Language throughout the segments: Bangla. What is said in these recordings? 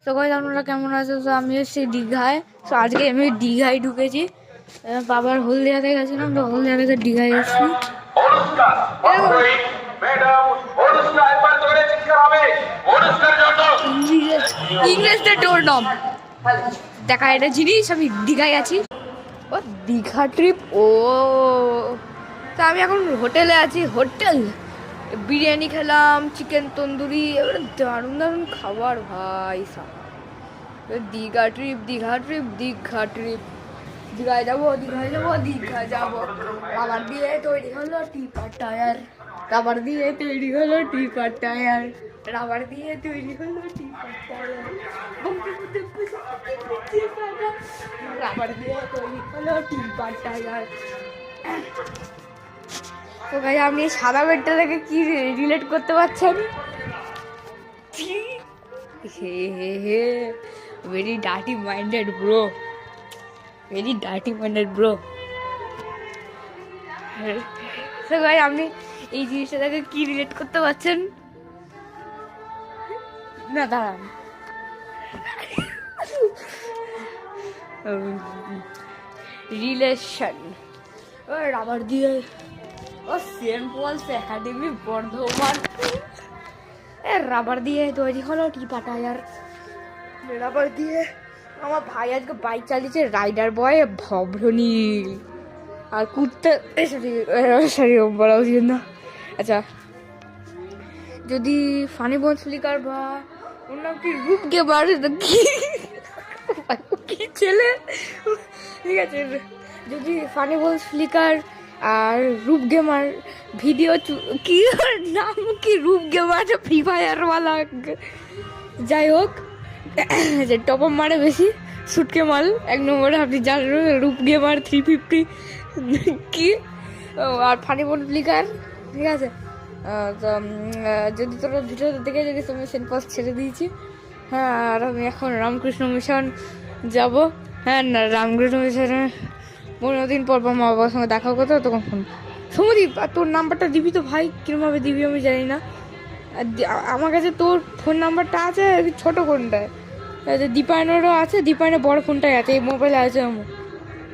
তো গাইস আপনারা কেমন আছো? তো আমি এসেছি দীঘায়। তো আজকে আমি দীঘায় ঢুকেছি। বাবার হলদিয়াতে গেছিলাম, তো হলদিয়া থেকে দীঘায় এসেছি। ইংরেজদের ডোর নব দেখা, এটা জিনিস। আমি দীঘায় আছি। ও দীঘা ট্রিপ। ও তা আমি এখন হোটেলে আছি। হোটেল বিরিয়ানি খেলাম, চিকেন তন্দুরি, এবারে দারুণ দারুণ খাবার ভাই Saha. Digha trip, Digha trip, Digha trip. দীঘায় যাবো, দীঘায় যাবো, দীঘা যাবো। রাবার দিয়ে তৈরি হলো টিপার টায়ার, রাবার দিয়ে তৈরি হলো টিপার টায়ার, রাবার দিয়ে তৈরি হলো টিপার টায়ার, রাবার দিয়ে তৈরি হলো টিপার টায়ার। তো ভাই আপনি সাদা বেডটা থেকে কি রিলেট করতে পারছেন? হে হে হে, very dirty minded bro, very dirty minded bro. তো ভাই আপনি এই জিনিসটা থেকে কি রিলেট করতে পারছেন? না দাঁড়ান, রিলেশন। ও রাবার দিয়ে, ও Saint Paul's Academy Bardhaman, rubber দিয়ে তৈরি হলো টিপা টায়ার। রাবার দিয়ে আমার ভাই আজকে বাইক চালিয়েছে, রাইডার বয় ভব্রনীল। আর কুর্তে সরি বলা উচিত না। আচ্ছা, যদি ফানি বন ফ্লিকার বা ওর নাম কি রূপ গেমার, কি ছেলে, ঠিক আছে, যদি ফানি বল ফ্লিকার আর রূপ গেমার ভিডিও কি নাম, কি রূপ গেমার ফ্রি ফায়ার ওয়ালা, যাই হোক যে টপ আপ মারে বেশি, সুটকে মাল 1 নম্বরে আপনি জানেন, রূপ গেমার 350 কি, আর ফানি বল ফ্লিকার, ঠিক আছে। তো যদি তোরা ভিডিও দেখে যদি তুমি সেন্ট পলস ছেড়ে দিয়েছি। হ্যাঁ, আর আমি এখন রামকৃষ্ণ মিশন যাব। হ্যাঁ না, রামকৃষ্ণ মিশনে 15 দিন পর মা বাবার সঙ্গে দেখা করতে, তখন ফোন সমদীপ, আর তোর নাম্বারটা দিবি তো ভাই, কিরমভাবে দিবি আমি জানি না। আমার কাছে তোর ফোন নাম্বারটা আছে, ছোট ফোনটায়, দীপায়নেরও আছে, দীপায়নের বড় ফোনটাই আছে, এই মোবাইলে আছে আমার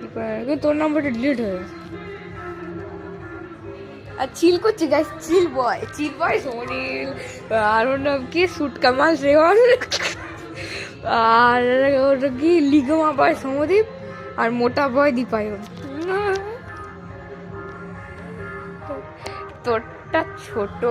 দীপায়নের, কিন্তু তোর নাম্বারটা ডিলিট হয়ে গেছে। আর চিল করছি গাইস, চিল বয় সোনিল, আর ওর নাম কি সুট কামাল রেওয়াল, আর ওটা কি লিগমা বয় সমদীপ, আর মোটা বয় দীপায়ন। তোরটা ছোট।